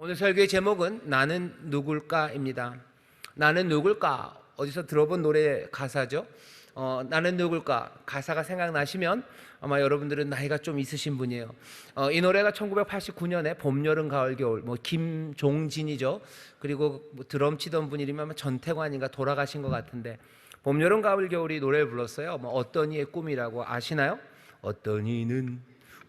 오늘 설교의 제목은 나는 누굴까입니다. 나는 누굴까? 어디서 들어본 노래 가사죠. 나는 누굴까? 가사가 생각나시면 아마 여러분들은 나이가 좀 있으신 분이에요. 이 노래가 1989년에 봄, 여름, 가을, 겨울, 김종진이죠. 그리고 드럼 치던 분이면 전태관인가 돌아가신 것 같은데, 봄, 여름, 가을, 겨울이 노래를 불렀어요. 어떤 이의 꿈이라고 아시나요? 어떤 이는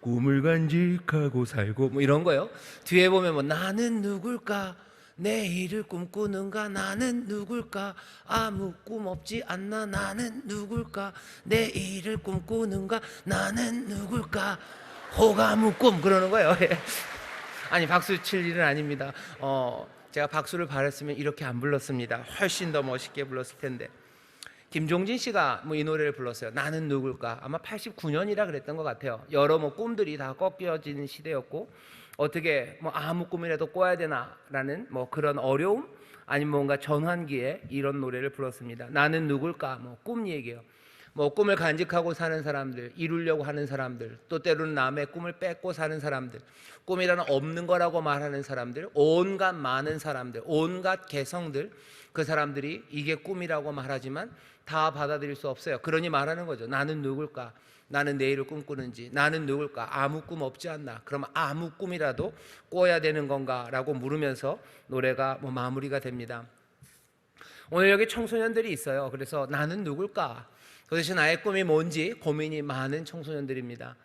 꿈을 간직하고 살고 이런 거요. 뒤에 보면 나는 누굴까? 내일을 꿈꾸는가? 나는 누굴까? 아무 꿈 없지 않나? 나는 누굴까? 내일을 꿈꾸는가? 나는 누굴까? 호가무 꿈 그러는 거예요. 아니, 박수 칠 일은 아닙니다. 제가 박수를 바랐으면 이렇게 안 불렀습니다. 훨씬 더 멋있게 불렀을 텐데. 김종진 씨가 이 노래를 불렀어요. 나는 누굴까? 아마 89년이라 그랬던 것 같아요. 여러 꿈들이 다 꺾여지는 시대였고, 어떻게 아무 꿈이라도 꿔야 되나라는 그런 어려움, 아니면 뭔가 전환기에 이런 노래를 불렀습니다. 나는 누굴까? 꿈 얘기예요. 꿈을 간직하고 사는 사람들, 이루려고 하는 사람들, 또 때로는 남의 꿈을 뺏고 사는 사람들, 꿈이라는 없는 거라고 말하는 사람들, 온갖 많은 사람들, 온갖 개성들, 그 사람들이 이게 꿈이라고 말하지만 다 받아들일 수 없어요. 그러니 말하는 거죠. 나는 누굴까? 나는 내일을 꿈꾸는지, 나는 누굴까? 아무 꿈 없지 않나? 그럼 아무 꿈이라도 꿔야 되는 건가? 라고 물으면서 노래가 마무리가 됩니다. 오늘 여기 청소년들이 있어요. 그래서 나는 누굴까? 도대체 나의 꿈이 뭔지 고민이 많은 청소년들입니다.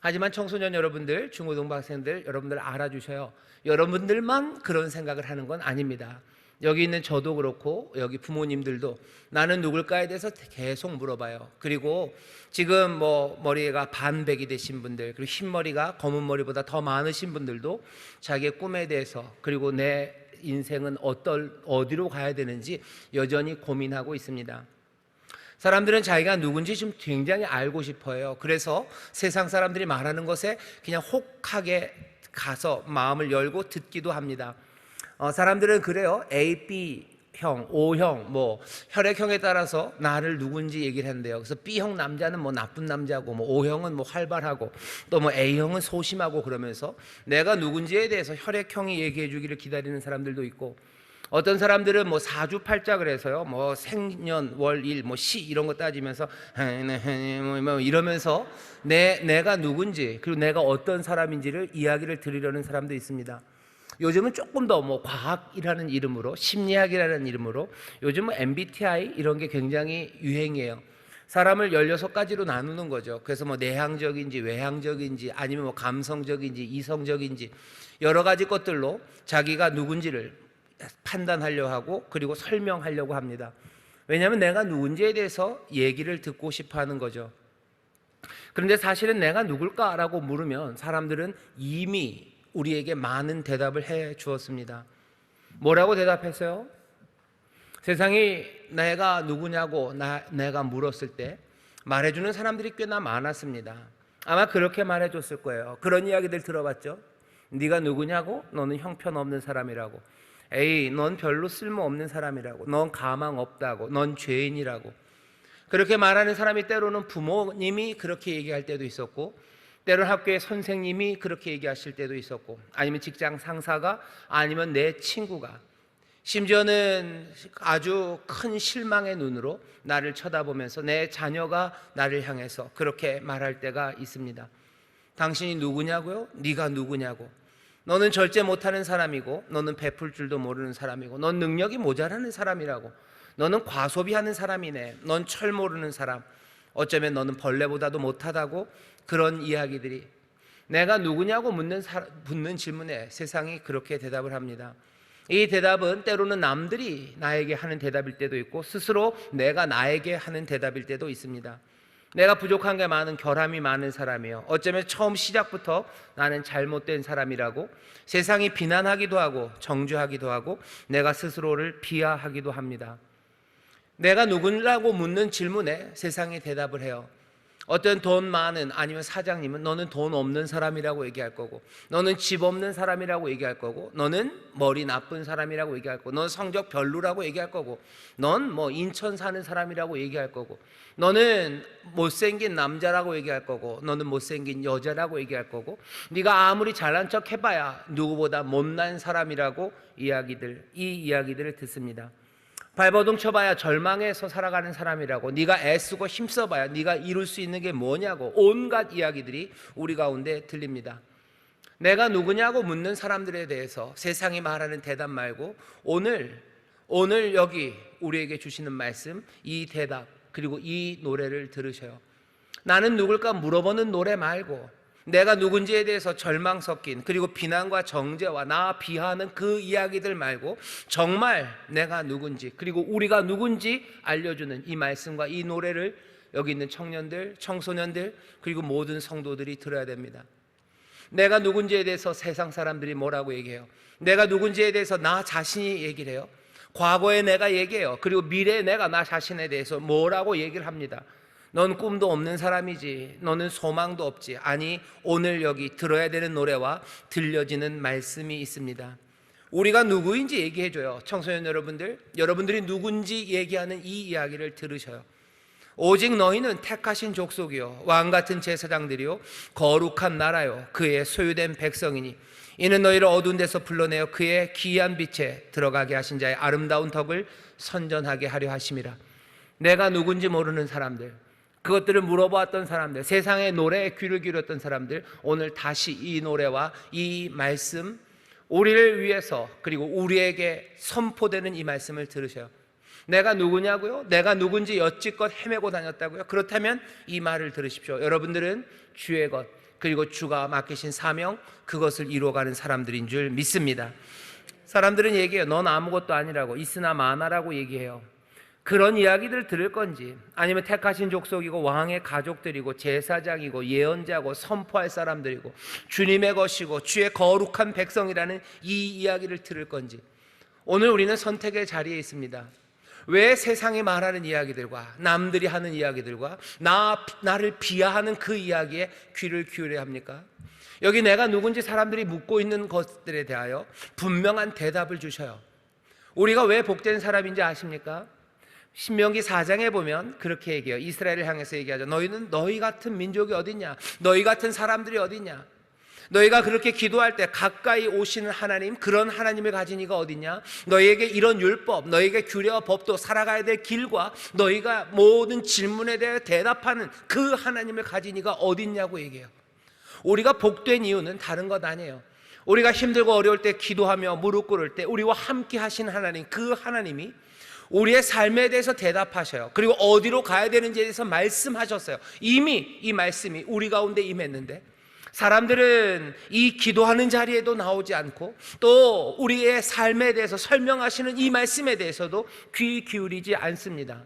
하지만 청소년 여러분들, 중고등학생들 여러분들 알아주셔요. 여러분들만 그런 생각을 하는 건 아닙니다. 여기 있는 저도 그렇고 여기 부모님들도 나는 누굴까에 대해서 계속 물어봐요. 그리고 지금 머리가 반백이 되신 분들, 그리고 흰머리가 검은 머리보다 더 많으신 분들도 자기의 꿈에 대해서, 그리고 내 인생은 어디로 가야 되는지 여전히 고민하고 있습니다. 사람들은 자기가 누군지 좀 굉장히 알고 싶어요. 그래서 세상 사람들이 말하는 것에 그냥 혹하게 가서 마음을 열고 듣기도 합니다. 사람들은 그래요. A, B형, O형, 혈액형에 따라서 나를 누군지 얘기를 하는데요. 그래서 B형 남자는 나쁜 남자고, O형은 활발하고, 또 A형은 소심하고, 그러면서 내가 누군지에 대해서 혈액형이 얘기해 주기를 기다리는 사람들도 있고, 어떤 사람들은 사주팔자를 해서요, 생년, 월, 일, 시 이런 거 따지면서 이러면서 내가 누군지, 그리고 내가 어떤 사람인지를 이야기를 드리려는 사람도 있습니다. 요즘은 조금 더 과학이라는 이름으로, 심리학이라는 이름으로 요즘 MBTI 이런 게 굉장히 유행이에요. 사람을 16가지로 나누는 거죠. 그래서 내향적인지 외향적인지, 아니면 감성적인지 이성적인지 여러 가지 것들로 자기가 누군지를 판단하려고 하고, 그리고 설명하려고 합니다. 왜냐하면 내가 누군지에 대해서 얘기를 듣고 싶어 하는 거죠. 그런데 사실은 내가 누굴까라고 물으면 사람들은 이미 우리에게 많은 대답을 해 주었습니다. 뭐라고 대답했어요? 세상이 내가 누구냐고 내가 물었을 때 말해주는 사람들이 꽤나 많았습니다. 아마 그렇게 말해줬을 거예요. 그런 이야기들 들어봤죠? 네가 누구냐고? 너는 형편없는 사람이라고. 에이, 넌 별로 쓸모없는 사람이라고. 넌 가망 없다고. 넌 죄인이라고. 그렇게 말하는 사람이 때로는 부모님이 그렇게 얘기할 때도 있었고, 때로는 학교의 선생님이 그렇게 얘기하실 때도 있었고, 아니면 직장 상사가, 아니면 내 친구가, 심지어는 아주 큰 실망의 눈으로 나를 쳐다보면서 내 자녀가 나를 향해서 그렇게 말할 때가 있습니다. 당신이 누구냐고요? 네가 누구냐고. 너는 절제 못하는 사람이고, 너는 베풀 줄도 모르는 사람이고, 넌 능력이 모자라는 사람이라고. 너는 과소비하는 사람이네. 넌 철 모르는 사람. 어쩌면 너는 벌레보다도 못하다고. 그런 이야기들이, 내가 누구냐고 묻는 질문에 세상이 그렇게 대답을 합니다. 이 대답은 때로는 남들이 나에게 하는 대답일 때도 있고, 스스로 내가 나에게 하는 대답일 때도 있습니다. 내가 부족한 게 많은, 결함이 많은 사람이에요. 어쩌면 처음 시작부터 나는 잘못된 사람이라고 세상이 비난하기도 하고 정죄하기도 하고, 내가 스스로를 비하하기도 합니다. 내가 누구라고 묻는 질문에 세상이 대답을 해요. 어떤 돈 많은 아니면 사장님은 너는 돈 없는 사람이라고 얘기할 거고, 너는 집 없는 사람이라고 얘기할 거고, 너는 머리 나쁜 사람이라고 얘기할 거고, 넌 성적 별로라고 얘기할 거고, 넌 뭐 인천 사는 사람이라고 얘기할 거고, 너는 못생긴 남자라고 얘기할 거고, 너는 못생긴 여자라고 얘기할 거고, 네가 아무리 잘난 척 해봐야 누구보다 못난 사람이라고 이 이야기들을 듣습니다. 발버둥 쳐봐야 절망해서 살아가는 사람이라고, 네가 애쓰고 힘써봐야 네가 이룰 수 있는 게 뭐냐고, 온갖 이야기들이 우리 가운데 들립니다. 내가 누구냐고 묻는 사람들에 대해서 세상이 말하는 대답 말고 오늘 여기 우리에게 주시는 말씀, 이 대답 그리고 이 노래를 들으셔요. 나는 누굴까 물어보는 노래 말고, 내가 누군지에 대해서 절망 섞인 그리고 비난과 정죄와 나 비하하는 그 이야기들 말고, 정말 내가 누군지 그리고 우리가 누군지 알려주는 이 말씀과 이 노래를 여기 있는 청년들, 청소년들 그리고 모든 성도들이 들어야 됩니다. 내가 누군지에 대해서 세상 사람들이 뭐라고 얘기해요? 내가 누군지에 대해서 나 자신이 얘기를 해요. 과거에 내가 얘기해요. 그리고 미래에 내가 나 자신에 대해서 뭐라고 얘기를 합니다. 넌 꿈도 없는 사람이지, 너는 소망도 없지. 아니, 오늘 여기 들어야 되는 노래와 들려지는 말씀이 있습니다. 우리가 누구인지 얘기해줘요. 청소년 여러분들, 여러분들이 누군지 얘기하는 이 이야기를 들으셔요. 오직 너희는 택하신 족속이요 왕같은 제사장들이요 거룩한 나라요 그의 소유된 백성이니, 이는 너희를 어두운 데서 불러내어 그의 기이한 빛에 들어가게 하신 자의 아름다운 덕을 선전하게 하려 하심이라. 내가 누군지 모르는 사람들, 그것들을 물어보았던 사람들, 세상의 노래에 귀를 기울였던 사람들, 오늘 다시 이 노래와 이 말씀, 우리를 위해서 그리고 우리에게 선포되는 이 말씀을 들으셔요. 내가 누구냐고요? 내가 누군지 여지껏 헤매고 다녔다고요? 그렇다면 이 말을 들으십시오. 여러분들은 주의 것 그리고 주가 맡기신 사명, 그것을 이루어가는 사람들인 줄 믿습니다. 사람들은 얘기해요. 넌 아무것도 아니라고, 있으나 마나라고 얘기해요. 그런 이야기들을 들을 건지, 아니면 택하신 족속이고 왕의 가족들이고 제사장이고 예언자고 선포할 사람들이고 주님의 것이고 주의 거룩한 백성이라는 이 이야기를 들을 건지, 오늘 우리는 선택의 자리에 있습니다. 왜 세상이 말하는 이야기들과 남들이 하는 이야기들과 나를 비하하는 그 이야기에 귀를 기울여야 합니까? 여기 내가 누군지 사람들이 묻고 있는 것들에 대하여 분명한 대답을 주셔요. 우리가 왜 복된 사람인지 아십니까? 신명기 4장에 보면 그렇게 얘기해요. 이스라엘을 향해서 얘기하죠. 너희는 너희 같은 민족이 어딨냐? 너희 같은 사람들이 어딨냐? 너희가 그렇게 기도할 때 가까이 오시는 하나님, 그런 하나님을 가진 이가 어딨냐? 너희에게 이런 율법, 너희에게 규례와 법도 살아가야 될 길과 너희가 모든 질문에 대해 대답하는 그 하나님을 가진 이가 어딨냐고 얘기해요. 우리가 복된 이유는 다른 것 아니에요. 우리가 힘들고 어려울 때 기도하며 무릎 꿇을 때 우리와 함께 하신 하나님, 그 하나님이 우리의 삶에 대해서 대답하셔요. 그리고 어디로 가야 되는지에 대해서 말씀하셨어요. 이미 이 말씀이 우리 가운데 임했는데 사람들은 이 기도하는 자리에도 나오지 않고 또 우리의 삶에 대해서 설명하시는 이 말씀에 대해서도 귀 기울이지 않습니다.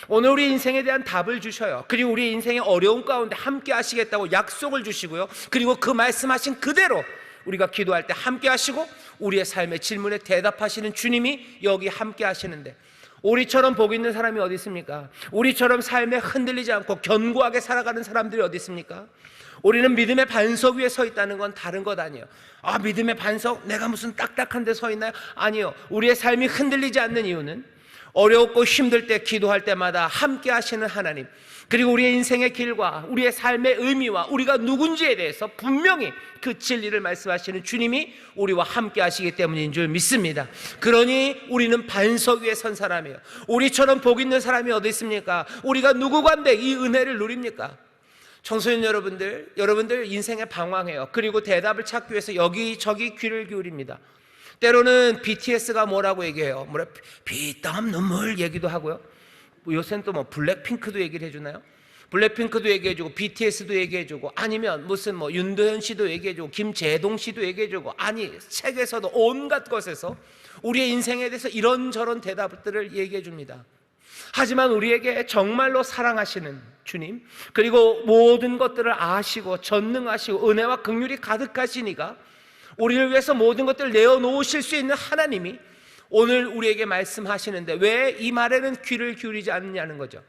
오늘 우리 인생에 대한 답을 주셔요. 그리고 우리 인생의 어려움 가운데 함께 하시겠다고 약속을 주시고요. 그리고 그 말씀하신 그대로 우리가 기도할 때 함께 하시고 우리의 삶의 질문에 대답하시는 주님이 여기 함께 하시는데, 우리처럼 복 있는 사람이 어디 있습니까? 우리처럼 삶에 흔들리지 않고 견고하게 살아가는 사람들이 어디 있습니까? 우리는 믿음의 반석 위에 서 있다는 건 다른 것 아니에요. 아, 믿음의 반석? 내가 무슨 딱딱한 데 서 있나요? 아니요. 우리의 삶이 흔들리지 않는 이유는 어렵고 힘들 때 기도할 때마다 함께 하시는 하나님, 그리고 우리의 인생의 길과 우리의 삶의 의미와 우리가 누군지에 대해서 분명히 그 진리를 말씀하시는 주님이 우리와 함께 하시기 때문인 줄 믿습니다. 그러니 우리는 반석 위에 선 사람이에요. 우리처럼 복 있는 사람이 어디 있습니까? 우리가 누구간데 이 은혜를 누립니까? 청소년 여러분들 인생에 방황해요. 그리고 대답을 찾기 위해서 여기저기 귀를 기울입니다. 때로는 BTS가 뭐라고 얘기해요? 피땀 눈물 얘기도 하고요. 요새는 또 블랙핑크도 얘기를 해주나요? 블랙핑크도 얘기해주고 BTS도 얘기해주고, 아니면 무슨 윤도현 씨도 얘기해주고 김재동 씨도 얘기해주고, 아니 책에서도 온갖 것에서 우리의 인생에 대해서 이런저런 대답들을 얘기해줍니다. 하지만 우리에게 정말로 사랑하시는 주님, 그리고 모든 것들을 아시고 전능하시고 은혜와 긍휼이 가득하시니까 우리를 위해서 모든 것들을 내어놓으실 수 있는 하나님이 오늘 우리에게 말씀하시는데 왜 이 말에는 귀를 기울이지 않느냐는 거죠.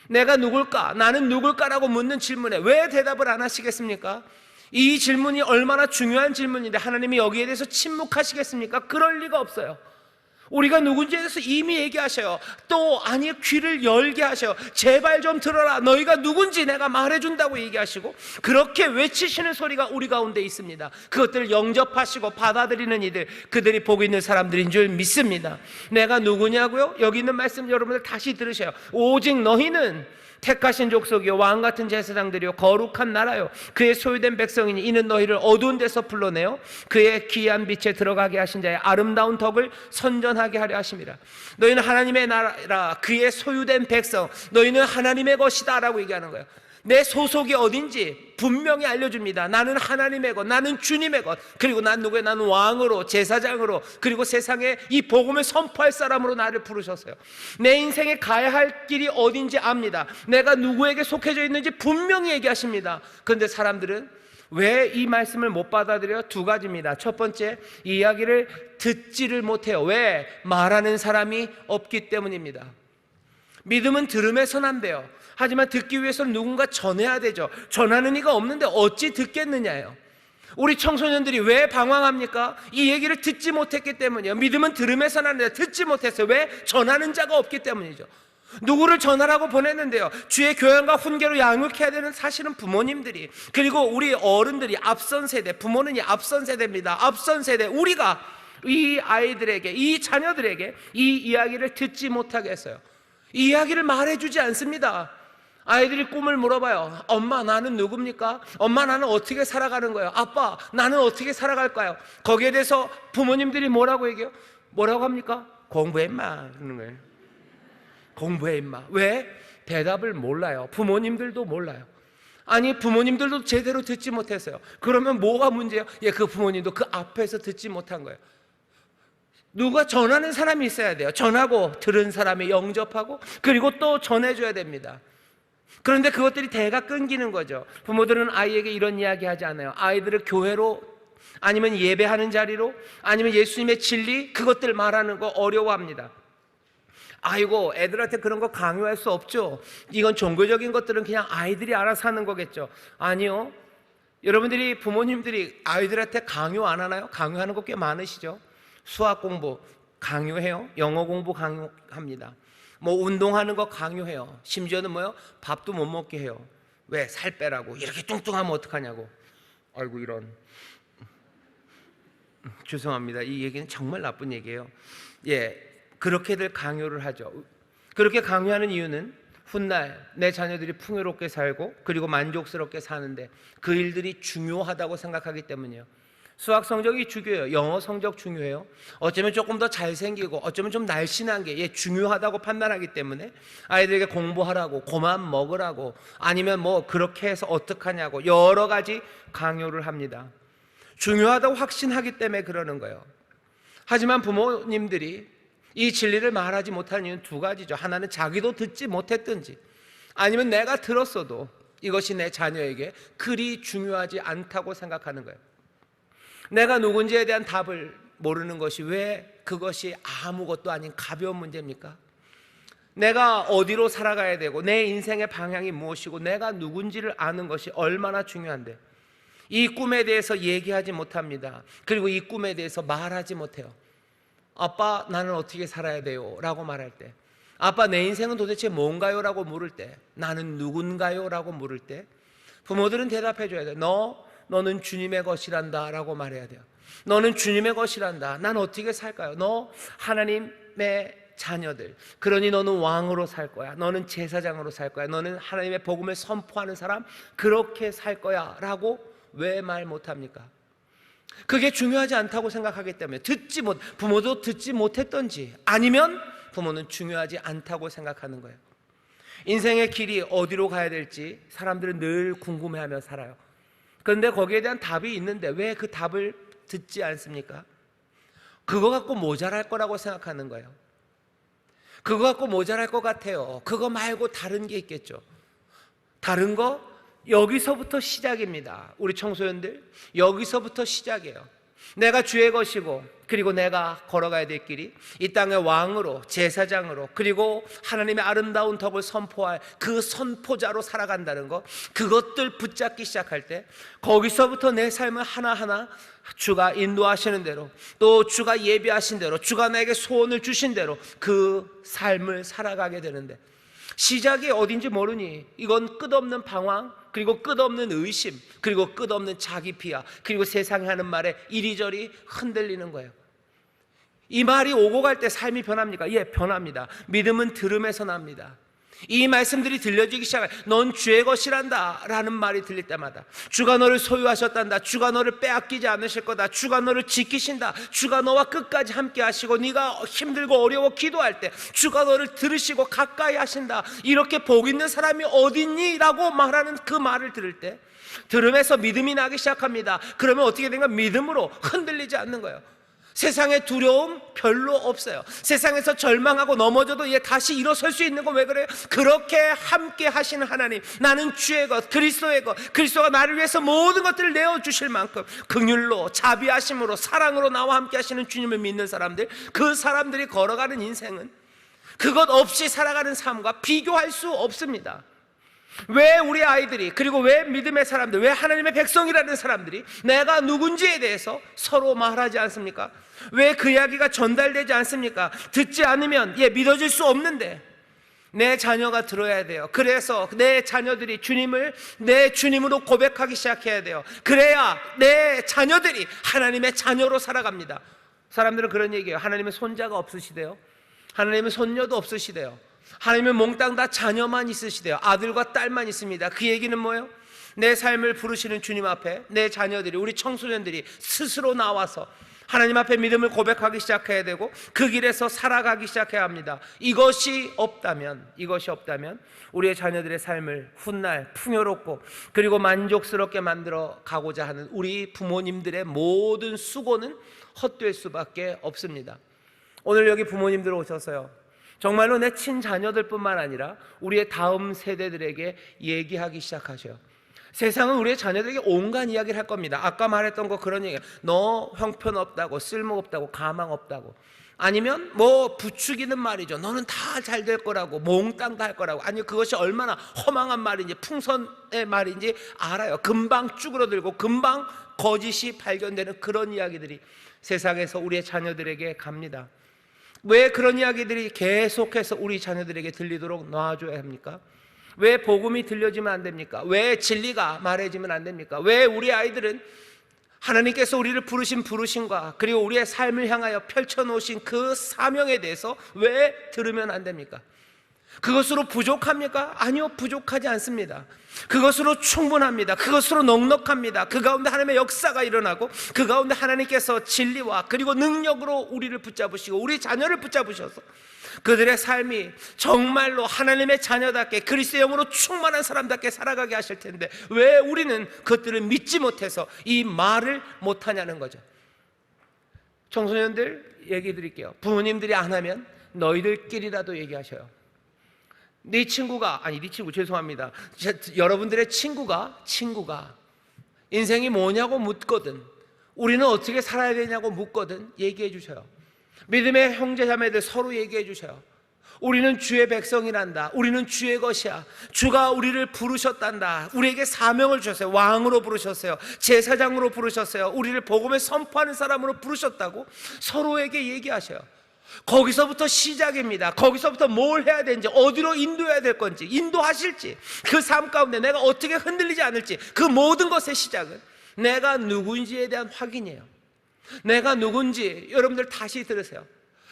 내가 누굴까? 나는 누굴까라고 묻는 질문에 왜 대답을 안 하시겠습니까? 이 질문이 얼마나 중요한 질문인데 하나님이 여기에 대해서 침묵하시겠습니까? 그럴 리가 없어요. 우리가 누군지에 대해서 이미 얘기하셔요. 또 아니 귀를 열게 하셔요. 제발 좀 들어라. 너희가 누군지 내가 말해준다고 얘기하시고 그렇게 외치시는 소리가 우리 가운데 있습니다. 그것들을 영접하시고 받아들이는 이들, 그들이 복 있는 사람들인 줄 믿습니다. 내가 누구냐고요? 여기 있는 말씀 여러분들 다시 들으셔요. 오직 너희는 택하신 족속이요 왕같은 제사장들이요 거룩한 나라요 그의 소유된 백성이니 이는 너희를 어두운 데서 불러내어 그의 귀한 빛에 들어가게 하신 자의 아름다운 덕을 선전하게 하려 하심이라. 너희는 하나님의 나라, 그의 소유된 백성, 너희는 하나님의 것이다 라고 얘기하는 거예요. 내 소속이 어딘지 분명히 알려줍니다. 나는 하나님의 것, 나는 주님의 것, 그리고 난 누구예요? 나는 왕으로, 제사장으로, 그리고 세상에 이 복음을 선포할 사람으로 나를 부르셨어요. 내 인생에 가야 할 길이 어딘지 압니다. 내가 누구에게 속해져 있는지 분명히 얘기하십니다. 그런데 사람들은 왜 이 말씀을 못 받아들여? 두 가지입니다. 첫 번째, 이 이야기를 듣지를 못해요. 왜? 말하는 사람이 없기 때문입니다. 믿음은 들음에선 안 돼요. 하지만 듣기 위해서는 누군가 전해야 되죠. 전하는 이가 없는데 어찌 듣겠느냐예요. 우리 청소년들이 왜 방황합니까? 이 얘기를 듣지 못했기 때문이에요. 믿음은 들음에선 안 돼요. 듣지 못했어요. 왜? 전하는 자가 없기 때문이죠. 누구를 전하라고 보냈는데요? 주의 교양과 훈계로 양육해야 되는 사실은 부모님들이, 그리고 우리 어른들이, 앞선 세대, 부모는 이 앞선 세대입니다. 앞선 세대, 우리가 이 아이들에게, 이 자녀들에게 이 이야기를 듣지 못하게 했어요. 이 이야기를 말해주지 않습니다. 아이들이 꿈을 물어봐요. 엄마 나는 누굽니까? 엄마 나는 어떻게 살아가는 거예요? 아빠 나는 어떻게 살아갈까요? 거기에 대해서 부모님들이 뭐라고 얘기해요? 뭐라고 합니까? 공부해 임마 그러는 거예요. 공부해 임마. 왜? 대답을 몰라요. 부모님들도 몰라요. 아니 부모님들도 제대로 듣지 못했어요. 그러면 뭐가 문제예요? 예, 그 부모님도 그 앞에서 듣지 못한 거예요. 누가 전하는 사람이 있어야 돼요. 전하고 들은 사람이 영접하고 그리고 또 전해줘야 됩니다. 그런데 그것들이 대가 끊기는 거죠. 부모들은 아이에게 이런 이야기 하지 않아요. 아이들을 교회로, 아니면 예배하는 자리로, 아니면 예수님의 진리, 그것들 말하는 거 어려워합니다. 아이고 애들한테 그런 거 강요할 수 없죠. 이건 종교적인 것들은 그냥 아이들이 알아서 하는 거겠죠. 아니요, 여러분들이, 부모님들이 아이들한테 강요 안 하나요? 강요하는 거 꽤 많으시죠. 수학 공부 강요해요. 영어 공부 강요합니다. 뭐 운동하는 거 강요해요. 심지어는 뭐요? 밥도 못 먹게 해요. 왜? 살 빼라고. 이렇게 뚱뚱하면 어떡하냐고. 아이고 이런. 죄송합니다. 이 얘기는 정말 나쁜 얘기예요. 예, 그렇게들 강요를 하죠. 그렇게 강요하는 이유는 훗날 내 자녀들이 풍요롭게 살고 그리고 만족스럽게 사는데 그 일들이 중요하다고 생각하기 때문이에요. 수학 성적이 중요해요. 영어 성적 중요해요. 어쩌면 조금 더 잘생기고 어쩌면 좀 날씬한 게 중요하다고 판단하기 때문에 아이들에게 공부하라고, 고만 먹으라고, 아니면 뭐 그렇게 해서 어떡하냐고 여러 가지 강요를 합니다. 중요하다고 확신하기 때문에 그러는 거예요. 하지만 부모님들이 이 진리를 말하지 못하는 이유는 두 가지죠. 하나는 자기도 듣지 못했든지, 아니면 내가 들었어도 이것이 내 자녀에게 그리 중요하지 않다고 생각하는 거예요. 내가 누군지에 대한 답을 모르는 것이 왜 그것이 아무것도 아닌 가벼운 문제입니까? 내가 어디로 살아가야 되고 내 인생의 방향이 무엇이고 내가 누군지를 아는 것이 얼마나 중요한데 이 꿈에 대해서 얘기하지 못합니다. 그리고 이 꿈에 대해서 말하지 못해요. 아빠 나는 어떻게 살아야 돼요? 라고 말할 때, 아빠 내 인생은 도대체 뭔가요? 라고 물을 때, 나는 누군가요? 라고 물을 때 부모들은 대답해 줘야 돼요. 너는 주님의 것이란다 라고 말해야 돼요. 너는 주님의 것이란다. 난 어떻게 살까요? 너 하나님의 자녀들, 그러니 너는 왕으로 살 거야. 너는 제사장으로 살 거야. 너는 하나님의 복음을 선포하는 사람, 그렇게 살 거야 라고 왜 말 못합니까? 그게 중요하지 않다고 생각하기 때문에 부모도 듣지 못했던지, 아니면 부모는 중요하지 않다고 생각하는 거예요. 인생의 길이 어디로 가야 될지 사람들은 늘 궁금해하며 살아요. 그런데 거기에 대한 답이 있는데 왜 그 답을 듣지 않습니까? 그거 갖고 모자랄 거라고 생각하는 거예요. 그거 갖고 모자랄 것 같아요. 그거 말고 다른 게 있겠죠. 다른 거? 여기서부터 시작입니다. 우리 청소년들, 여기서부터 시작이에요. 내가 주의 것이고, 그리고 내가 걸어가야 될 길이 이 땅의 왕으로, 제사장으로, 그리고 하나님의 아름다운 덕을 선포할 그 선포자로 살아간다는 것, 그것들 붙잡기 시작할 때 거기서부터 내 삶을 하나하나 주가 인도하시는 대로, 또 주가 예비하신 대로, 주가 나에게 소원을 주신 대로 그 삶을 살아가게 되는데, 시작이 어딘지 모르니 이건 끝없는 방황, 그리고 끝없는 의심, 그리고 끝없는 자기 비하, 그리고 세상이 하는 말에 이리저리 흔들리는 거예요. 이 말이 오고 갈 때 삶이 변합니까? 예, 변합니다. 믿음은 들음에서 납니다. 이 말씀들이 들려지기 시작해. 넌 주의 것이란다 라는 말이 들릴 때마다, 주가 너를 소유하셨단다, 주가 너를 빼앗기지 않으실 거다, 주가 너를 지키신다, 주가 너와 끝까지 함께 하시고, 네가 힘들고 어려워 기도할 때 주가 너를 들으시고 가까이 하신다, 이렇게 복 있는 사람이 어딨니? 라고 말하는 그 말을 들을 때 들음에서 믿음이 나기 시작합니다. 그러면 어떻게 된가? 믿음으로 흔들리지 않는 거예요. 세상에 두려움 별로 없어요. 세상에서 절망하고 넘어져도 다시 일어설 수 있는 건 왜 그래요? 그렇게 함께 하시는 하나님, 나는 주의 것, 그리스도의 것, 그리스도가 나를 위해서 모든 것들을 내어주실 만큼 긍휼로, 자비하심으로, 사랑으로 나와 함께 하시는 주님을 믿는 사람들, 그 사람들이 걸어가는 인생은 그것 없이 살아가는 삶과 비교할 수 없습니다. 왜 우리 아이들이, 그리고 왜 믿음의 사람들, 왜 하나님의 백성이라는 사람들이 내가 누군지에 대해서 서로 말하지 않습니까? 왜 그 이야기가 전달되지 않습니까? 듣지 않으면 믿어질 수 없는데 내 자녀가 들어야 돼요. 그래서 내 자녀들이 주님을 내 주님으로 고백하기 시작해야 돼요. 그래야 내 자녀들이 하나님의 자녀로 살아갑니다. 사람들은 그런 얘기해요. 하나님은 손자가 없으시대요. 하나님은 손녀도 없으시대요. 하나님은 몽땅 다 자녀만 있으시대요. 아들과 딸만 있습니다. 그 얘기는 뭐예요? 내 삶을 부르시는 주님 앞에 내 자녀들이, 우리 청소년들이 스스로 나와서 하나님 앞에 믿음을 고백하기 시작해야 되고, 그 길에서 살아가기 시작해야 합니다. 이것이 없다면 우리의 자녀들의 삶을 훗날 풍요롭고 그리고 만족스럽게 만들어 가고자 하는 우리 부모님들의 모든 수고는 헛될 수밖에 없습니다. 오늘 여기 부모님들 오셔서요, 정말로 내 친자녀들뿐만 아니라 우리의 다음 세대들에게 얘기하기 시작하셔요. 세상은 우리의 자녀들에게 온갖 이야기를 할 겁니다. 아까 말했던 거 그런 얘기예요. 너 형편없다고, 쓸모없다고, 가망없다고, 아니면 부추기는 말이죠. 너는 다 잘 될 거라고, 몽땅 다 할 거라고. 아니, 그것이 얼마나 허망한 말인지, 풍선의 말인지 알아요. 금방 쭈그러들고 금방 거짓이 발견되는 그런 이야기들이 세상에서 우리의 자녀들에게 갑니다. 왜 그런 이야기들이 계속해서 우리 자녀들에게 들리도록 놔줘야 합니까? 왜 복음이 들려지면 안 됩니까? 왜 진리가 말해지면 안 됩니까? 왜 우리 아이들은 하나님께서 우리를 부르신 부르심과 그리고 우리의 삶을 향하여 펼쳐놓으신 그 사명에 대해서 왜 들으면 안 됩니까? 그것으로 부족합니까? 아니요, 부족하지 않습니다. 그것으로 충분합니다. 그것으로 넉넉합니다. 그 가운데 하나님의 역사가 일어나고, 그 가운데 하나님께서 진리와 그리고 능력으로 우리를 붙잡으시고 우리 자녀를 붙잡으셔서 그들의 삶이 정말로 하나님의 자녀답게 그리스도의 영으로 충만한 사람답게 살아가게 하실 텐데, 왜 우리는 그것들을 믿지 못해서 이 말을 못하냐는 거죠. 청소년들 얘기 드릴게요. 부모님들이 안 하면 너희들끼리라도 얘기하셔요. 여러분들의 친구가 인생이 뭐냐고 묻거든, 우리는 어떻게 살아야 되냐고 묻거든, 얘기해 주셔요. 믿음의 형제자매들 서로 얘기해 주셔요. 우리는 주의 백성이란다. 우리는 주의 것이야. 주가 우리를 부르셨단다. 우리에게 사명을 주셨어요. 왕으로 부르셨어요. 제사장으로 부르셨어요. 우리를 복음을 선포하는 사람으로 부르셨다고 서로에게 얘기하셔요. 거기서부터 시작입니다. 거기서부터 뭘 해야 되는지, 어디로 인도해야 될 건지, 인도하실지, 그 삶 가운데 내가 어떻게 흔들리지 않을지, 그 모든 것의 시작은 내가 누구인지에 대한 확인이에요. 내가 누군지 여러분들 다시 들으세요.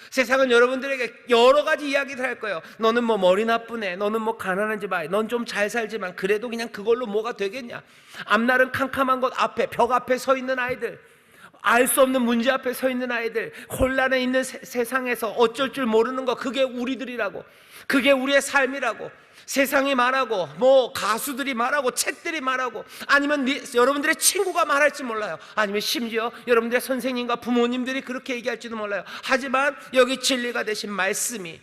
세상은 여러분들에게 여러 가지 이야기를 할 거예요. 너는 머리 나쁘네, 너는 가난한 집 아이, 넌 좀 잘 살지만 그래도 그냥 그걸로 뭐가 되겠냐. 앞날은 캄캄한 곳 앞에, 벽 앞에 서 있는 아이들, 알 수 없는 문제 앞에 서 있는 아이들, 혼란에 있는 세상에서 어쩔 줄 모르는 거, 그게 우리들이라고, 그게 우리의 삶이라고 세상이 말하고, 가수들이 말하고, 책들이 말하고, 아니면 여러분들의 친구가 말할지 몰라요. 아니면 심지어 여러분들의 선생님과 부모님들이 그렇게 얘기할지도 몰라요. 하지만 여기 진리가 되신 말씀이,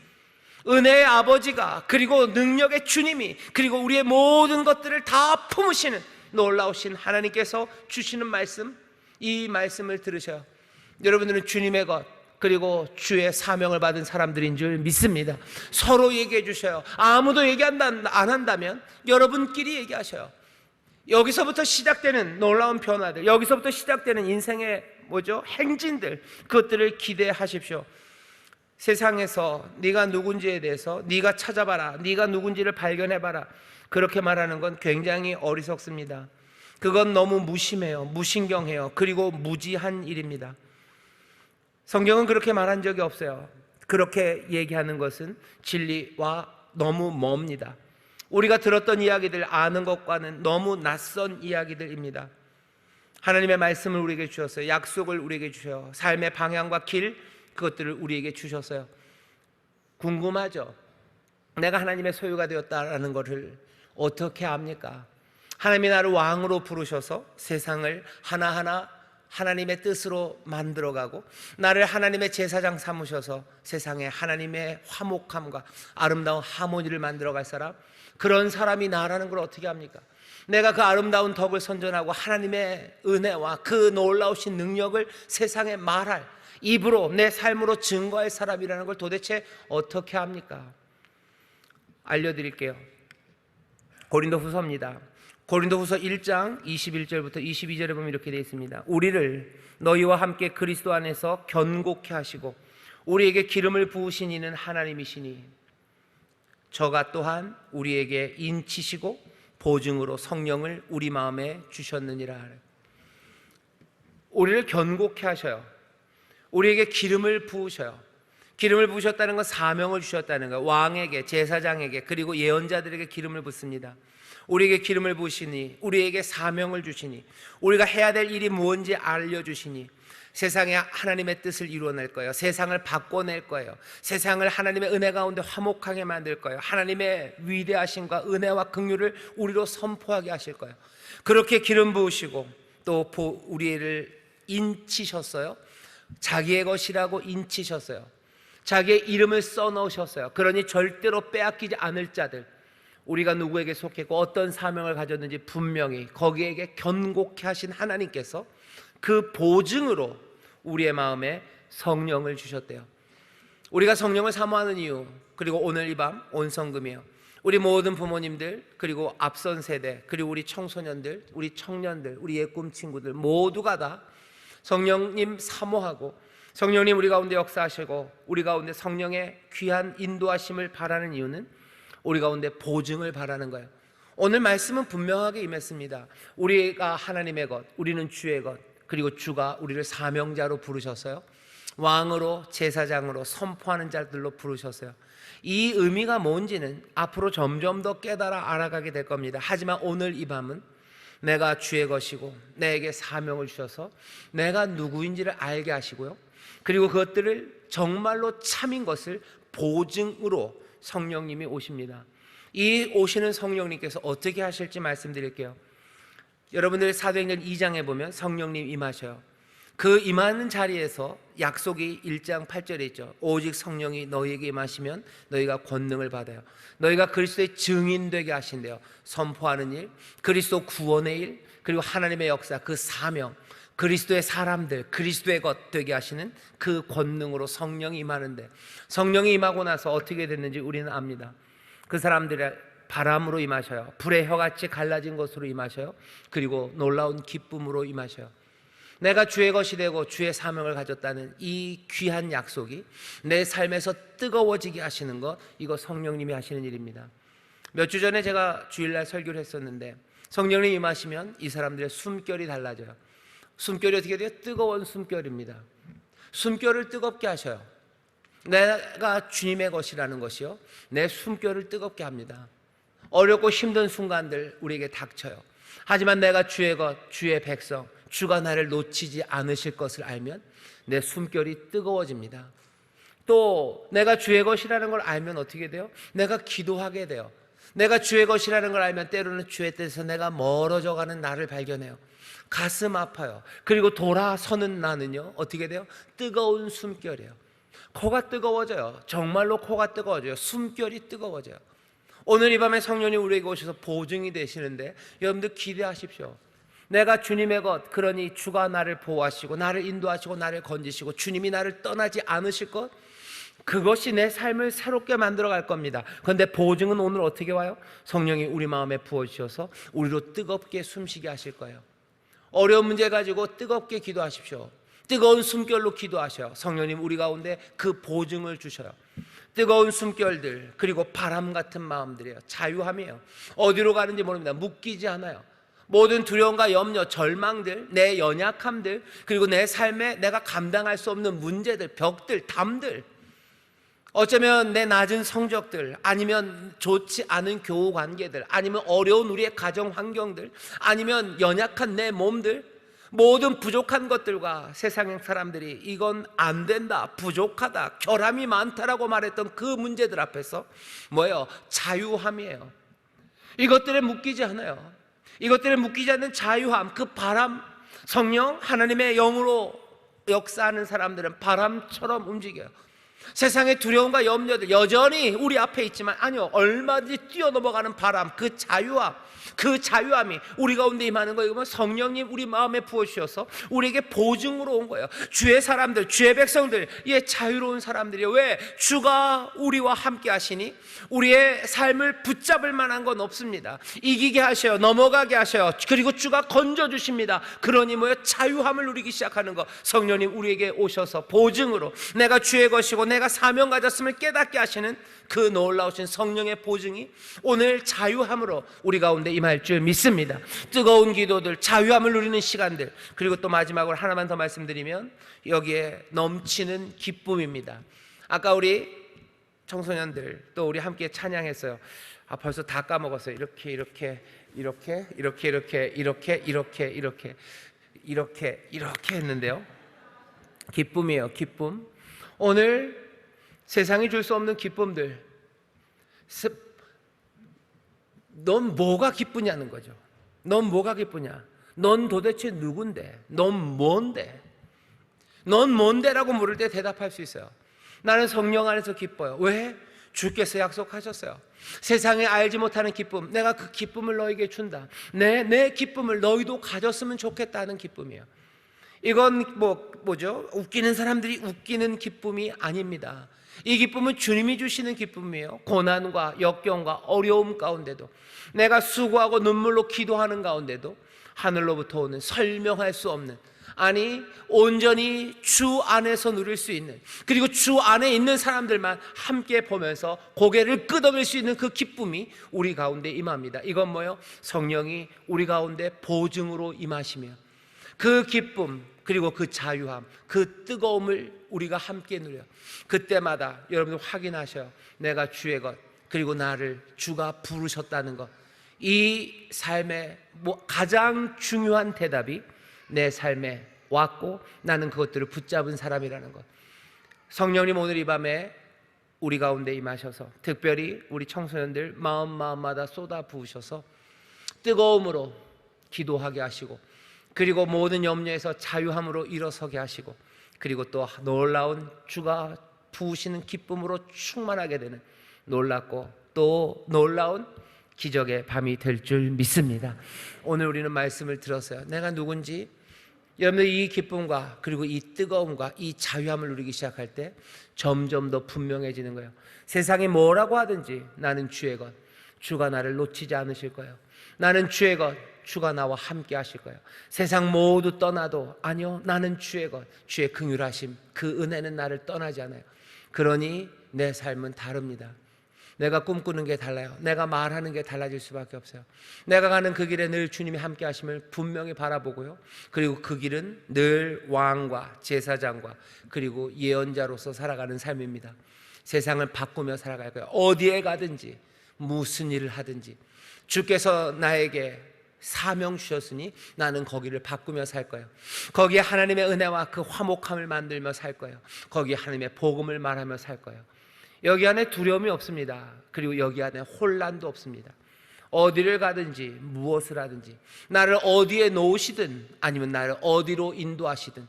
은혜의 아버지가, 그리고 능력의 주님이, 그리고 우리의 모든 것들을 다 품으시는 놀라우신 하나님께서 주시는 말씀, 이 말씀을 들으셔요. 여러분들은 주님의 것 그리고 주의 사명을 받은 사람들인 줄 믿습니다. 서로 얘기해 주셔요. 아무도 얘기 안 한다면 여러분끼리 얘기하셔요. 여기서부터 시작되는 놀라운 변화들, 여기서부터 시작되는 인생의 행진들, 그것들을 기대하십시오. 세상에서 네가 누군지에 대해서 네가 찾아봐라, 네가 누군지를 발견해봐라, 그렇게 말하는 건 굉장히 어리석습니다. 그건 너무 무심해요, 무신경해요, 그리고 무지한 일입니다. 성경은 그렇게 말한 적이 없어요. 그렇게 얘기하는 것은 진리와 너무 멉니다. 우리가 들었던 이야기들, 아는 것과는 너무 낯선 이야기들입니다. 하나님의 말씀을 우리에게 주셨어요. 약속을 우리에게 주셔요. 삶의 방향과 길, 그것들을 우리에게 주셨어요. 궁금하죠? 내가 하나님의 소유가 되었다라는 것을 어떻게 압니까? 하나님이 나를 왕으로 부르셔서 세상을 하나하나 하나님의 뜻으로 만들어가고, 나를 하나님의 제사장 삼으셔서 세상에 하나님의 화목함과 아름다운 하모니를 만들어갈 사람, 그런 사람이 나라는 걸 어떻게 합니까? 내가 그 아름다운 덕을 선전하고 하나님의 은혜와 그 놀라우신 능력을 세상에 말할, 입으로 내 삶으로 증거할 사람이라는 걸 도대체 어떻게 합니까? 알려드릴게요. 고린도후서입니다. 고린도후서 1장 21절부터 22절에 보면 이렇게 되어 있습니다. 우리를 너희와 함께 그리스도 안에서 견고케 하시고 우리에게 기름을 부으신 이는 하나님이시니 저가 또한 우리에게 인치시고 보증으로 성령을 우리 마음에 주셨느니라. 우리를 견고케 하셔요. 우리에게 기름을 부으셔요. 기름을 부으셨다는 건 사명을 주셨다는 거예요. 왕에게, 제사장에게, 그리고 예언자들에게 기름을 붓습니다. 우리에게 기름을 부으시니, 우리에게 사명을 주시니, 우리가 해야 될 일이 무엇인지 알려주시니, 세상에 하나님의 뜻을 이루어낼 거예요. 세상을 바꿔낼 거예요. 세상을 하나님의 은혜 가운데 화목하게 만들 거예요. 하나님의 위대하심과 은혜와 긍휼을 우리로 선포하게 하실 거예요. 그렇게 기름 부으시고 또 우리를 인치셨어요. 자기의 것이라고 인치셨어요. 자기의 이름을 써넣으셨어요. 그러니 절대로 빼앗기지 않을 자들, 우리가 누구에게 속했고 어떤 사명을 가졌는지 분명히 거기에게 견고케 하신 하나님께서 그 보증으로 우리의 마음에 성령을 주셨대요. 우리가 성령을 사모하는 이유, 그리고 오늘 이 밤 온 성금이에요. 우리 모든 부모님들, 그리고 앞선 세대, 그리고 우리 청소년들, 우리 청년들, 우리 예꿈 친구들 모두가 다 성령님 사모하고 성령님 우리 가운데 역사하시고 우리 가운데 성령의 귀한 인도하심을 바라는 이유는 우리 가운데 보증을 바라는 거예요. 오늘 말씀은 분명하게 임했습니다. 우리가 하나님의 것, 우리는 주의 것, 그리고 주가 우리를 사명자로 부르셨어요. 왕으로, 제사장으로, 선포하는 자들로 부르셨어요. 이 의미가 뭔지는 앞으로 점점 더 깨달아 알아가게 될 겁니다. 하지만 오늘 이 밤은 내가 주의 것이고 내게 사명을 주셔서 내가 누구인지를 알게 하시고요, 그리고 그것들을 정말로 참인 것을 보증으로 성령님이 오십니다. 이 오시는 성령님께서 어떻게 하실지 말씀드릴게요. 여러분들 사도행전 2장에 보면 성령님 임하셔요. 그 임하는 자리에서 약속이 1장 8절에 있죠. 오직 성령이 너희에게 임하시면 너희가 권능을 받아요. 너희가 그리스도의 증인 되게 하신대요. 선포하는 일, 그리스도 구원의 일, 그리고 하나님의 역사, 그 사명, 그리스도의 사람들, 그리스도의 것 되게 하시는 그 권능으로 성령이 임하는데, 성령이 임하고 나서 어떻게 됐는지 우리는 압니다. 그 사람들의 바람으로 임하셔요. 불의 혀같이 갈라진 것으로 임하셔요. 그리고 놀라운 기쁨으로 임하셔요. 내가 주의 것이 되고 주의 사명을 가졌다는 이 귀한 약속이 내 삶에서 뜨거워지게 하시는 것, 이거 성령님이 하시는 일입니다. 몇 주 전에 제가 주일날 설교를 했었는데, 성령님이 임하시면 이 사람들의 숨결이 달라져요. 숨결이 어떻게 돼요? 뜨거운 숨결입니다. 숨결을 뜨겁게 하셔요. 내가 주님의 것이라는 것이요, 내 숨결을 뜨겁게 합니다. 어렵고 힘든 순간들 우리에게 닥쳐요. 하지만 내가 주의 것, 주의 백성, 주가 나를 놓치지 않으실 것을 알면 내 숨결이 뜨거워집니다. 또 내가 주의 것이라는 걸 알면 어떻게 돼요? 내가 기도하게 돼요. 내가 주의 것이라는 걸 알면 때로는 주의 뜻에서 내가 멀어져가는 나를 발견해요. 가슴 아파요. 그리고 돌아서는 나는요, 어떻게 돼요? 뜨거운 숨결이에요. 코가 뜨거워져요. 정말로 코가 뜨거워져요. 숨결이 뜨거워져요. 오늘 이 밤에 성령이 우리에게 오셔서 보증이 되시는데 여러분들 기대하십시오. 내가 주님의 것, 그러니 주가 나를 보호하시고 나를 인도하시고 나를 건지시고 주님이 나를 떠나지 않으실 것, 그것이 내 삶을 새롭게 만들어 갈 겁니다. 그런데 보증은 오늘 어떻게 와요? 성령이 우리 마음에 부어주셔서 우리로 뜨겁게 숨쉬게 하실 거예요. 어려운 문제 가지고 뜨겁게 기도하십시오. 뜨거운 숨결로 기도하셔요. 성령님 우리 가운데 그 보증을 주셔요. 뜨거운 숨결들, 그리고 바람 같은 마음들이에요. 자유함이에요. 어디로 가는지 모릅니다. 묶이지 않아요. 모든 두려움과 염려, 절망들, 내 연약함들, 그리고 내 삶에 내가 감당할 수 없는 문제들, 벽들, 담들, 어쩌면 내 낮은 성적들, 아니면 좋지 않은 교우 관계들, 아니면 어려운 우리의 가정 환경들, 아니면 연약한 내 몸들, 모든 부족한 것들과 세상 사람들이 이건 안 된다, 부족하다, 결함이 많다라고 말했던 그 문제들 앞에서 뭐예요? 자유함이에요. 이것들에 묶이지 않아요. 이것들에 묶이지 않는 자유함, 그 바람, 성령 하나님의 영으로 역사하는 사람들은 바람처럼 움직여요. 세상의 두려움과 염려들 여전히 우리 앞에 있지만, 아니요, 얼마든지 뛰어넘어가는 바람, 그 자유함, 그 자유함이 우리 가운데 임하는 거예요. 이건 성령님 우리 마음에 부어주셔서 우리에게 보증으로 온 거예요. 주의 사람들, 주의 백성들, 예, 자유로운 사람들이에요. 왜? 주가 우리와 함께 하시니 우리의 삶을 붙잡을 만한 건 없습니다. 이기게 하셔요. 넘어가게 하셔요. 그리고 주가 건져주십니다. 그러니 뭐예요? 자유함을 누리기 시작하는 거. 성령님 우리에게 오셔서 보증으로 내가 주의 것이고 내가 사명 가졌음을 깨닫게 하시는 그 놀라우신 성령의 보증이 오늘 자유함으로 우리 가운데 임할 줄 믿습니다. 뜨거운 기도들, 자유함을 누리는 시간들, 그리고 또 마지막으로 하나만 더 말씀드리면 여기에 넘치는 기쁨입니다. 아까 우리 청소년들 또 우리 함께 찬양했어요. 벌써 다 까먹었어요. 이렇게 했는데요. 기쁨이에요. 기쁨. 오늘 세상이 줄 수 없는 기쁨들, 넌 뭐가 기쁘냐는 거죠. 넌 뭐가 기쁘냐? 넌 도대체 누군데? 넌 뭔데? 넌 뭔데라고 물을 때 대답할 수 있어요. 나는 성령 안에서 기뻐요. 왜? 주께서 약속하셨어요. 세상에 알지 못하는 기쁨, 내가 그 기쁨을 너에게 준다. 내 기쁨을 너희도 가졌으면 좋겠다는 기쁨이에요. 이건 뭐죠? 웃기는 사람들이 웃기는 기쁨이 아닙니다. 이 기쁨은 주님이 주시는 기쁨이에요. 고난과 역경과 어려움 가운데도, 내가 수고하고 눈물로 기도하는 가운데도 하늘로부터 오는 설명할 수 없는, 아니 온전히 주 안에서 누릴 수 있는, 그리고 주 안에 있는 사람들만 함께 보면서 고개를 끄덕일 수 있는 그 기쁨이 우리 가운데 임합니다. 이건 뭐예요? 성령이 우리 가운데 보증으로 임하시며 그 기쁨, 그리고 그 자유함, 그 뜨거움을 우리가 함께 누려. 그때마다 여러분들 확인하셔요. 내가 주의 것, 그리고 나를 주가 부르셨다는 것. 이 삶의 가장 중요한 대답이 내 삶에 왔고 나는 그것들을 붙잡은 사람이라는 것. 성령님 오늘 이 밤에 우리 가운데 임하셔서 특별히 우리 청소년들 마음마다 쏟아 부으셔서 뜨거움으로 기도하게 하시고, 그리고 모든 염려에서 자유함으로 일어서게 하시고, 그리고 또 놀라운 주가 부으시는 기쁨으로 충만하게 되는 놀랍고 또 놀라운 기적의 밤이 될 줄 믿습니다. 오늘 우리는 말씀을 들었어요. 내가 누군지, 여러분들 이 기쁨과 그리고 이 뜨거움과 이 자유함을 누리기 시작할 때 점점 더 분명해지는 거예요. 세상이 뭐라고 하든지 나는 주의 것, 주가 나를 놓치지 않으실 거예요. 나는 주의 것, 주가 나와 함께 하실 거예요. 세상 모두 떠나도 아니요, 나는 주의 것, 주의 긍휼하심, 그 은혜는 나를 떠나지 않아요. 그러니 내 삶은 다릅니다. 내가 꿈꾸는 게 달라요. 내가 말하는 게 달라질 수밖에 없어요. 내가 가는 그 길에 늘 주님이 함께 하심을 분명히 바라보고요, 그리고 그 길은 늘 왕과 제사장과 그리고 예언자로서 살아가는 삶입니다. 세상을 바꾸며 살아갈 거예요. 어디에 가든지 무슨 일을 하든지 주께서 나에게 사명 주셨으니 나는 거기를 바꾸며 살 거예요. 거기에 하나님의 은혜와 그 화목함을 만들며 살 거예요. 거기에 하나님의 복음을 말하며 살 거예요. 여기 안에 두려움이 없습니다. 그리고 여기 안에 혼란도 없습니다. 어디를 가든지 무엇을 하든지, 나를 어디에 놓으시든 아니면 나를 어디로 인도하시든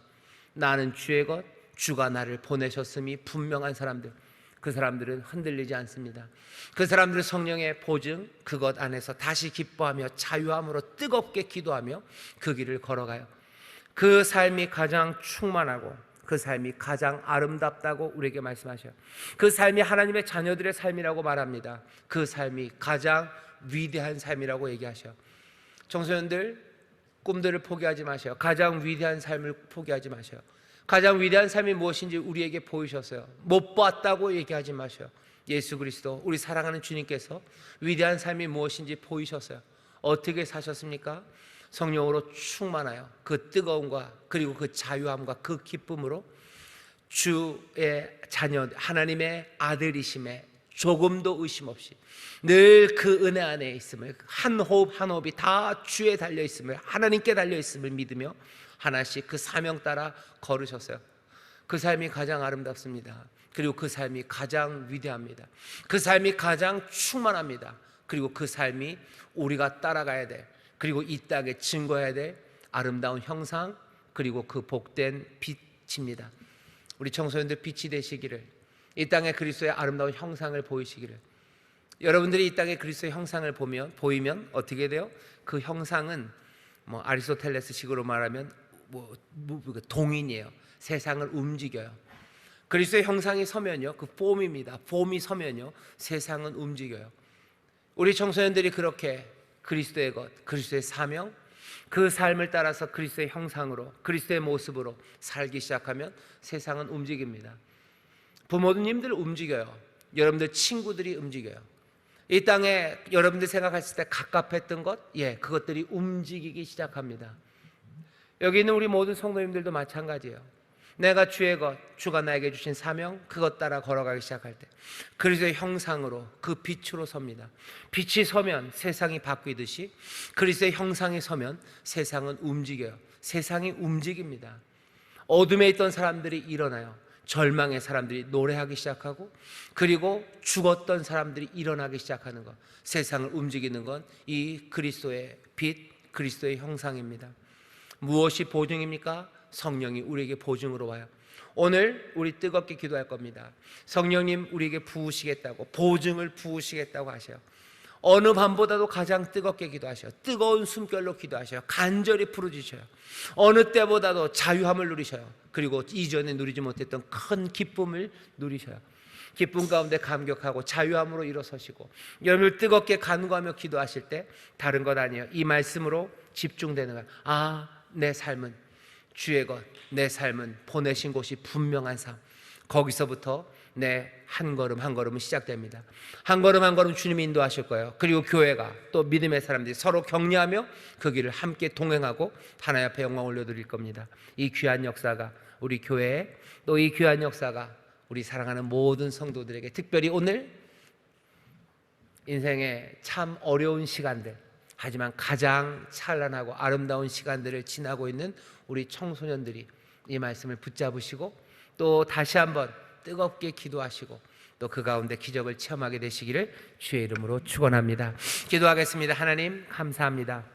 나는 주의 것, 주가 나를 보내셨음이 분명한 사람들, 그 사람들은 흔들리지 않습니다. 그 사람들은 성령의 보증 그것 안에서 다시 기뻐하며 자유함으로 뜨겁게 기도하며 그 길을 걸어가요. 그 삶이 가장 충만하고 그 삶이 가장 아름답다고 우리에게 말씀하셔요. 그 삶이 하나님의 자녀들의 삶이라고 말합니다. 그 삶이 가장 위대한 삶이라고 얘기하셔요. 청소년들, 꿈들을 포기하지 마세요. 가장 위대한 삶을 포기하지 마세요. 가장 위대한 삶이 무엇인지 우리에게 보이셨어요. 못 봤다고 얘기하지 마세요. 예수 그리스도, 우리 사랑하는 주님께서 위대한 삶이 무엇인지 보이셨어요. 어떻게 사셨습니까? 성령으로 충만하여 그 뜨거움과 그리고 그 자유함과 그 기쁨으로 주의 자녀, 하나님의 아들이심에 조금도 의심 없이 늘 그 은혜 안에 있음을, 한 호흡 한 호흡이 다 주에 달려 있음을, 하나님께 달려 있음을 믿으며 하나씩 그 사명 따라 걸으셨어요. 그 삶이 가장 아름답습니다. 그리고 그 삶이 가장 위대합니다. 그 삶이 가장 충만합니다. 그리고 그 삶이 우리가 따라가야 돼. 그리고 이 땅에 증거해야 될 아름다운 형상, 그리고 그 복된 빛입니다. 우리 청소년들 빛이 되시기를, 이 땅에 그리스도의 아름다운 형상을 보이시기를. 여러분들이 이 땅에 그리스도의 형상을 보이면 어떻게 돼요? 그 형상은 아리스토텔레스식으로 말하면 동인이에요. 세상을 움직여요. 그리스도의 형상이 서면요, 그 폼입니다. 폼이 서면요, 세상은 움직여요. 우리 청소년들이 그렇게 그리스도의 것, 그리스도의 사명, 그 삶을 따라서 그리스도의 형상으로, 그리스도의 모습으로 살기 시작하면 세상은 움직입니다. 부모님들 움직여요. 여러분들 친구들이 움직여요. 이 땅에 여러분들 생각했을 때 갑갑했던 것, 그것들이 움직이기 시작합니다. 여기 있는 우리 모든 성도님들도 마찬가지예요. 내가 주의 것, 주가 나에게 주신 사명, 그것 따라 걸어가기 시작할 때 그리스도의 형상으로, 그 빛으로 섭니다. 빛이 서면 세상이 바뀌듯이 그리스도의 형상이 서면 세상은 움직여요. 세상이 움직입니다. 어둠에 있던 사람들이 일어나요. 절망의 사람들이 노래하기 시작하고, 그리고 죽었던 사람들이 일어나기 시작하는 것, 세상을 움직이는 건 이 그리스도의 빛, 그리스도의 형상입니다. 무엇이 보증입니까? 성령이 우리에게 보증으로 와요. 오늘 우리 뜨겁게 기도할 겁니다. 성령님 우리에게 부으시겠다고, 보증을 부으시겠다고 하셔요. 어느 밤보다도 가장 뜨겁게 기도하셔요. 뜨거운 숨결로 기도하셔요. 간절히 부르짖으셔요. 어느 때보다도 자유함을 누리셔요. 그리고 이전에 누리지 못했던 큰 기쁨을 누리셔요. 기쁨 가운데 감격하고 자유함으로 일어서시고, 여러분을 뜨겁게 간구하며 기도하실 때 다른 것 아니에요. 이 말씀으로 집중되는 거예요. 내 삶은 주의 것, 내 삶은 보내신 곳이 분명한 삶. 거기서부터 내 한 걸음 한 걸음은 시작됩니다. 한 걸음 한 걸음 주님이 인도하실 거예요. 그리고 교회가, 또 믿음의 사람들이 서로 격려하며 그 길을 함께 동행하고 하나님 앞에 영광 올려드릴 겁니다. 이 귀한 역사가 우리 교회에, 또 이 귀한 역사가 우리 사랑하는 모든 성도들에게, 특별히 오늘 인생의 참 어려운 시간들, 하지만 가장 찬란하고 아름다운 시간들을 지나고 있는 우리 청소년들이 이 말씀을 붙잡으시고 또 다시 한번 뜨겁게 기도하시고 또 그 가운데 기적을 체험하게 되시기를 주의 이름으로 축원합니다. 기도하겠습니다. 하나님 감사합니다.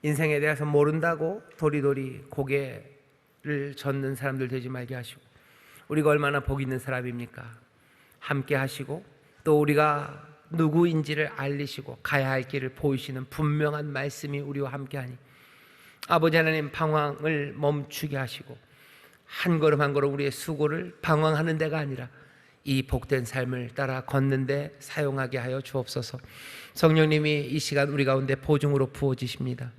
인생에 대해서 모른다고 도리도리 고개를 젓는 사람들 되지 말게 하시고, 우리가 얼마나 복 있는 사람입니까? 함께 하시고 또 우리가 누구인지를 알리시고 가야 할 길을 보이시는 분명한 말씀이 우리와 함께하니 아버지 하나님, 방황을 멈추게 하시고 한 걸음 한 걸음 우리의 수고를 방황하는 데가 아니라 이 복된 삶을 따라 걷는데 사용하게 하여 주옵소서. 성령님이 이 시간 우리 가운데 보증으로 부어지십니다.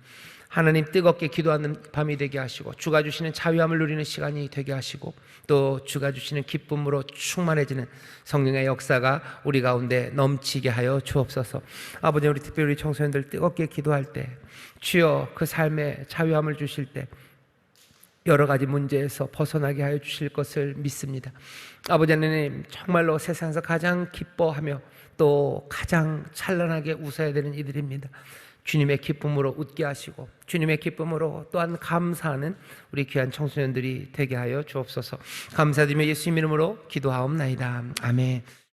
하나님, 뜨겁게 기도하는 밤이 되게 하시고 주가 주시는 자유함을 누리는 시간이 되게 하시고 또 주가 주시는 기쁨으로 충만해지는 성령의 역사가 우리 가운데 넘치게 하여 주옵소서. 아버지, 우리 특별히 우리 청소년들 뜨겁게 기도할 때 주여 그 삶에 자유함을 주실 때 여러 가지 문제에서 벗어나게 하여 주실 것을 믿습니다. 아버지 하나님, 정말로 세상에서 가장 기뻐하며 또 가장 찬란하게 웃어야 되는 이들입니다. 주님의 기쁨으로 웃게 하시고 주님의 기쁨으로 또한 감사하는 우리 귀한 청소년들이 되게 하여 주옵소서. 감사드리며 예수님 이름으로 기도하옵나이다. 아멘.